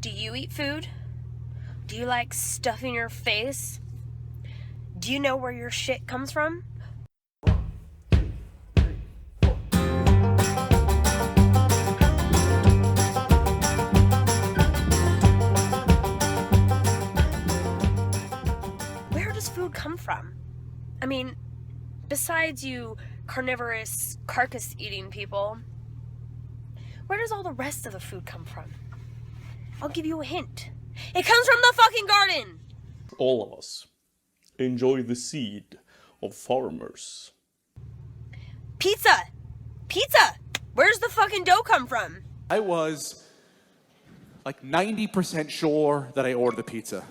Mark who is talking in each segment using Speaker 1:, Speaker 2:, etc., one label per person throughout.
Speaker 1: Do you eat food? Do you like stuffing your face? Do you know where your shit comes from? Where does food come from? I mean, besides you carnivorous, carcass-eating people, where does all the rest of the food come from? I'll give you a hint. It comes from the fucking garden!
Speaker 2: All of us enjoy the seed of farmers.
Speaker 1: Pizza! Pizza! Where's the fucking dough come from?
Speaker 3: I was like 90% sure that I ordered the pizza.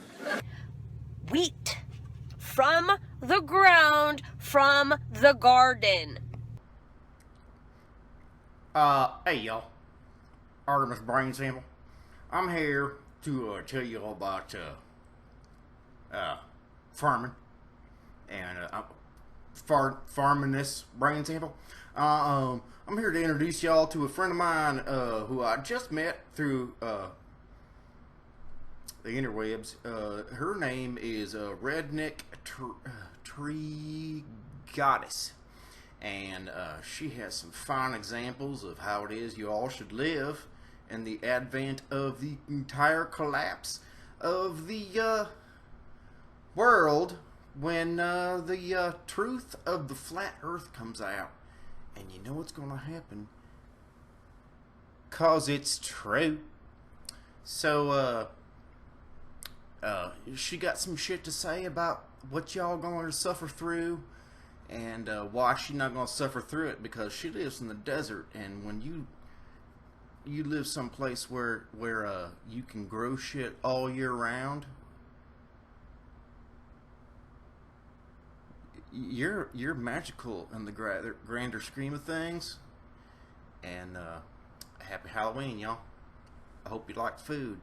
Speaker 1: Wheat. From the ground, from the garden.
Speaker 4: Hey y'all. Artimus brain sample. I'm here to tell you all about farming and farming this brain sample. I'm here to introduce y'all to a friend of mine who I just met through the interwebs. Her name is Redneck Tree Goddess, and she has some fine examples of how it is you all should live in the advent of the entire collapse of the world when the truth of the flat earth comes out. And you know what's going to happen, 'cause it's true. So she got some shit to say about what y'all going to suffer through, and why she not going to suffer through it, because she lives in the desert, and when you live someplace where you can grow shit all year round, you're magical in the grander scheme of things. And happy Halloween, y'all. I hope you like food.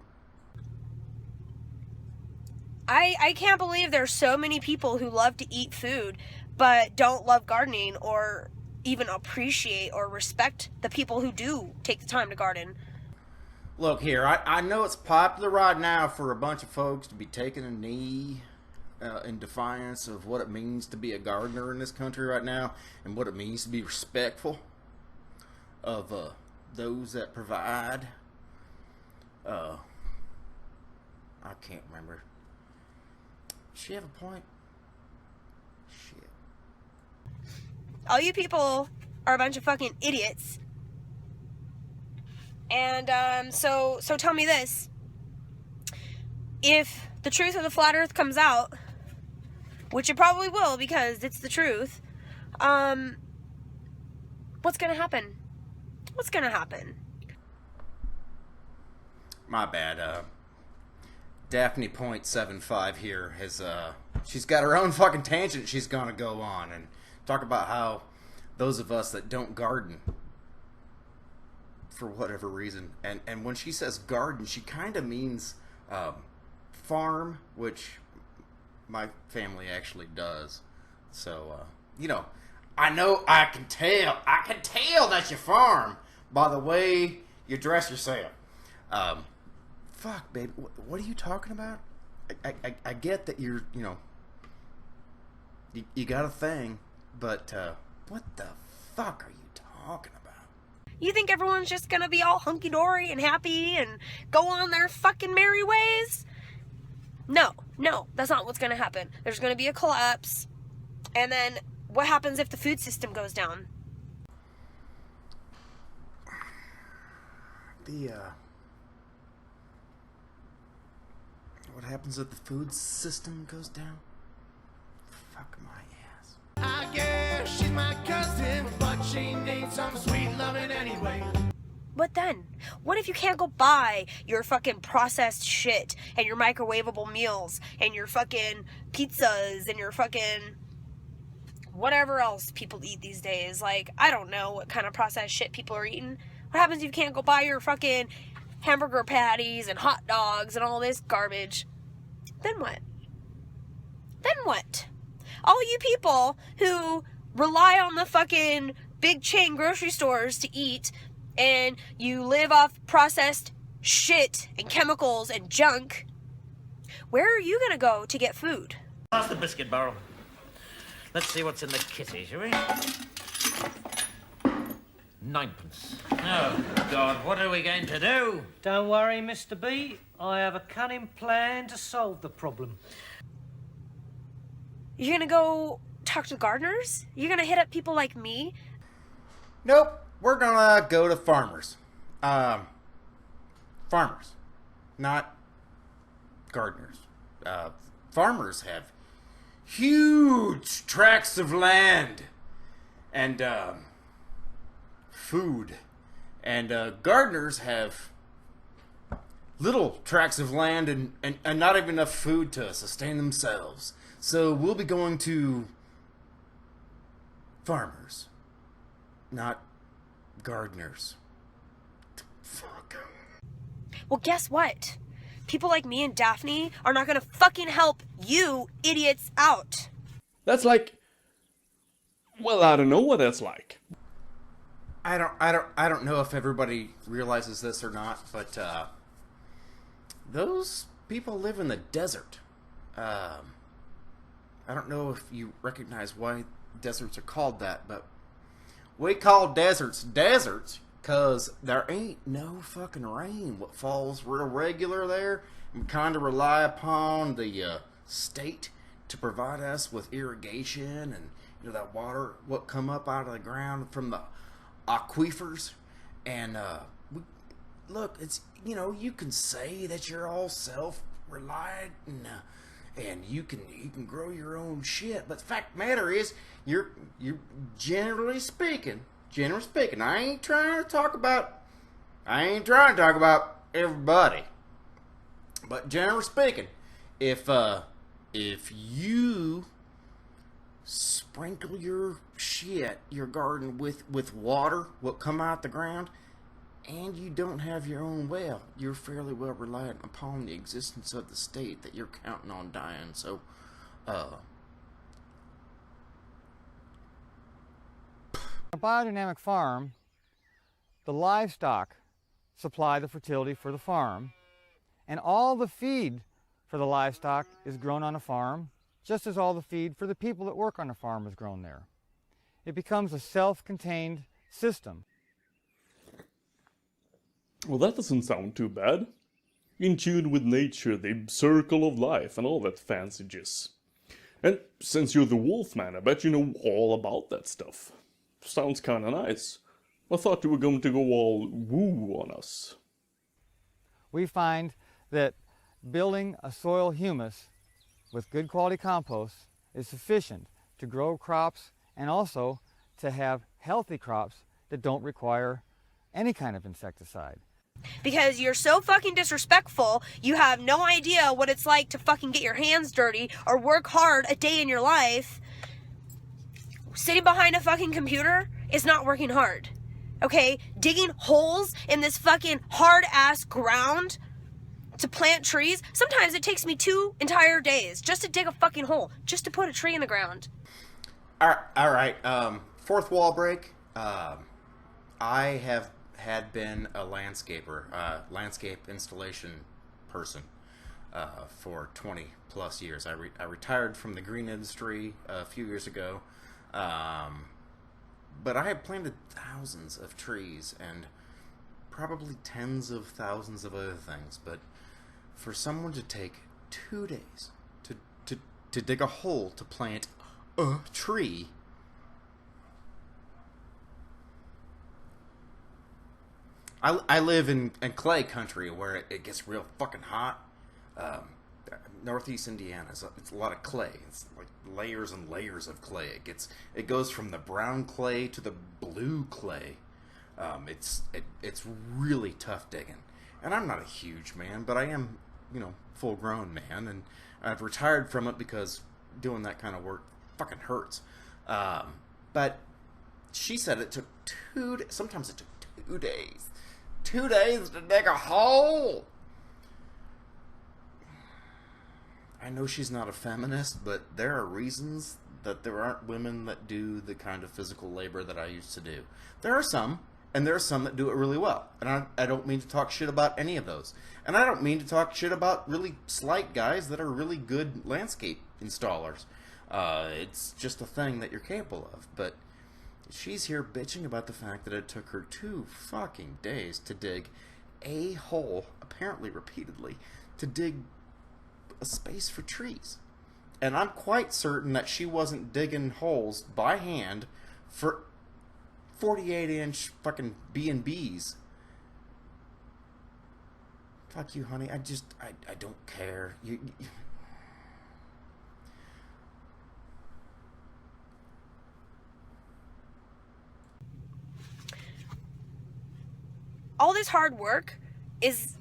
Speaker 1: I can't believe there's so many people who love to eat food but don't love gardening or even appreciate or respect the people who do take the time to garden.
Speaker 4: Look here, I know it's popular right now for a bunch of folks to be taking a knee in defiance of what it means to be a gardener in this country right now, and what it means to be respectful of those that provide. I can't remember. Does she have a point? Shit.
Speaker 1: All you people are a bunch of fucking idiots. And so tell me this. If the truth of the flat earth comes out, which it probably will because it's the truth, what's gonna happen? What's gonna happen?
Speaker 4: My bad. Daphne .75 here has she's got her own fucking tangent she's gonna go on and talk about how those of us that don't garden for whatever reason, and when she says garden, she kind of means farm, which my family actually does. So I can tell that you farm by the way you dress yourself. Fuck, baby, what are you talking about? I get that you're, you got a thing, but what the fuck are you talking about?
Speaker 1: You think everyone's just gonna be all hunky-dory and happy and go on their fucking merry ways? No, that's not what's gonna happen. There's gonna be a collapse, and then what happens if the food system goes down?
Speaker 4: What happens if the food system goes down? Fuck my ass.
Speaker 5: I guess she's my cousin, but she needs some sweet loving anyway.
Speaker 1: What then? What if you can't go buy your fucking processed shit and your microwavable meals and your fucking pizzas and your fucking whatever else people eat these days? Like, I don't know what kind of processed shit people are eating. What happens if you can't go buy your fucking hamburger patties and hot dogs and all this garbage? Then what? Then what? All you people who rely on the fucking big chain grocery stores to eat, and you live off processed shit and chemicals and junk, where are you gonna go to get food?
Speaker 6: Pass the biscuit barrel. Let's see what's in the kitty, shall we? Ninepence. Oh, God, what are we going to do?
Speaker 7: Don't worry, Mr. B. I have a cunning plan to solve the problem.
Speaker 1: You're gonna go talk to gardeners? You're gonna hit up people like me?
Speaker 4: Nope, we're gonna go to farmers. Farmers, not gardeners. Farmers have huge tracts of land and food, and gardeners have little tracts of land and not even enough food to sustain themselves. So we'll be going to farmers, not gardeners. Fuck.
Speaker 1: Well, guess what? People like me and Daphne are not gonna fucking help you idiots out.
Speaker 2: That's like... Well, I don't know what that's like.
Speaker 4: I don't know if everybody realizes this or not, but those people live in the desert. I don't know if you recognize why deserts are called that, but we call deserts deserts because there ain't no fucking rain. What falls real regular there, and we kind of rely upon the state to provide us with irrigation and that water what come up out of the ground from the aquifers. And look, it's you can say that you're all self-reliant and you can grow your own shit, but the fact of the matter is you're generally speaking, I ain't trying to talk about everybody, but generally speaking, if you sprinkle your garden with water what come out the ground, and you don't have your own well, you're fairly well reliant upon the existence of the state that you're counting on dying. So,
Speaker 8: A biodynamic farm, the livestock supply the fertility for the farm, and all the feed for the livestock is grown on a farm, just as all the feed for the people that work on the farm is grown there. It becomes a self-contained system.
Speaker 2: Well, that doesn't sound too bad. In tune with nature, the circle of life, and all that fancy jizz. And since you're the Wolfman, I bet you know all about that stuff. Sounds kinda nice. I thought you were going to go all woo on us.
Speaker 8: We find that building a soil humus with good quality compost is sufficient to grow crops and also to have healthy crops that don't require any kind of insecticide.
Speaker 1: Because you're so fucking disrespectful, you have no idea what it's like to fucking get your hands dirty or work hard a day in your life. Sitting behind a fucking computer is not working hard. Okay? Digging holes in this fucking hard-ass ground to plant trees, sometimes it takes me 2 entire days just to dig a fucking hole, just to put a tree in the ground.
Speaker 4: Alright, fourth wall break. I had been a landscaper, landscape installation person for 20 plus years. I retired from the green industry a few years ago, but I had planted thousands of trees and probably tens of thousands of other things. But for someone to take 2 days to dig a hole to plant a tree, I live in clay country where it gets real fucking hot. Northeast Indiana, it's a lot of clay. It's like layers and layers of clay. It goes from the brown clay to the blue clay. It's really tough digging. And I'm not a huge man, but I am, full grown man, and I've retired from it because doing that kind of work fucking hurts. But she said it took sometimes it took 2 days. 2 days to dig a hole. I know she's not a feminist, but there are reasons that there aren't women that do the kind of physical labor that I used to do. There are some, And there are some that do it really well. And I don't mean to talk shit about any of those. And I don't mean to talk shit about really slight guys that are really good landscape installers. It's just a thing that you're capable of. But she's here bitching about the fact that it took her 2 fucking days to dig a hole, apparently repeatedly, to dig a space for trees. And I'm quite certain that she wasn't digging holes by hand for 48-inch fucking B&Bs. Fuck you, honey. I don't care. You
Speaker 1: all this hard work is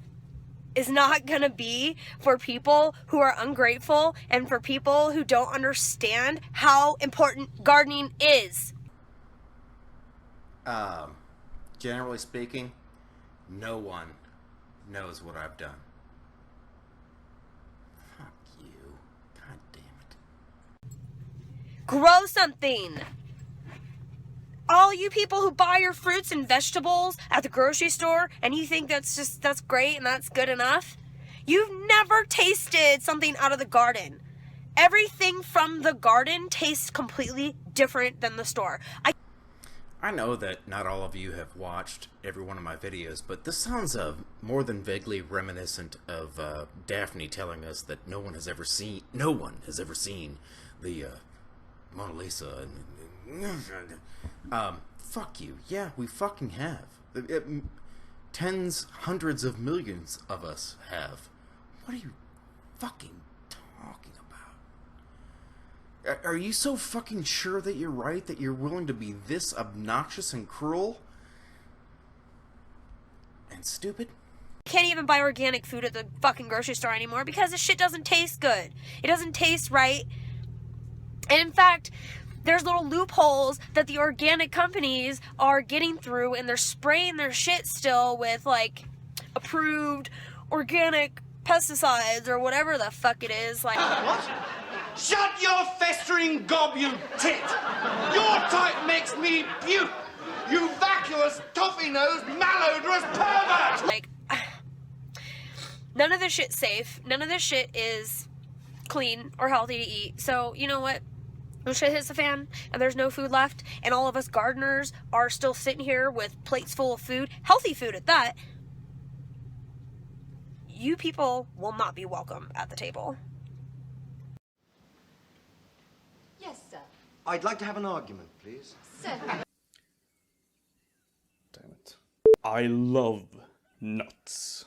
Speaker 1: not gonna be for people who are ungrateful and for people who don't understand how important gardening is.
Speaker 4: Generally speaking, no one knows what I've done. Fuck you. God damn it.
Speaker 1: Grow something. All you people who buy your fruits and vegetables at the grocery store and you think that's great and that's good enough, you've never tasted something out of the garden. Everything from the garden tastes completely different than the store.
Speaker 4: I know that not all of you have watched every one of my videos, but this sounds more than vaguely reminiscent of Daphne telling us that no one has ever seen the Mona Lisa. Fuck you. Yeah, we fucking have. Tens, hundreds of millions of us have. What are you fucking talking about? Are you so fucking sure that you're right, that you're willing to be this obnoxious and cruel? And stupid?
Speaker 1: Can't even buy organic food at the fucking grocery store anymore because the shit doesn't taste good. It doesn't taste right. And in fact, there's little loopholes that the organic companies are getting through, and they're spraying their shit still with, like, approved organic pesticides or whatever the fuck it is. Like,
Speaker 5: What? Shut your festering gob, you tit! Your type makes me puke! You vacuous, toffee-nosed, malodorous pervert!
Speaker 1: like, none of this shit's safe. None of this shit is clean or healthy to eat. So, you know what? When shit hits the fan and there's no food left and all of us gardeners are still sitting here with plates full of food, healthy food at that, you people will not be welcome at the table.
Speaker 9: Yes, sir.
Speaker 10: I'd like to have an argument, please.
Speaker 9: Sir.
Speaker 2: Damn it. I love nuts.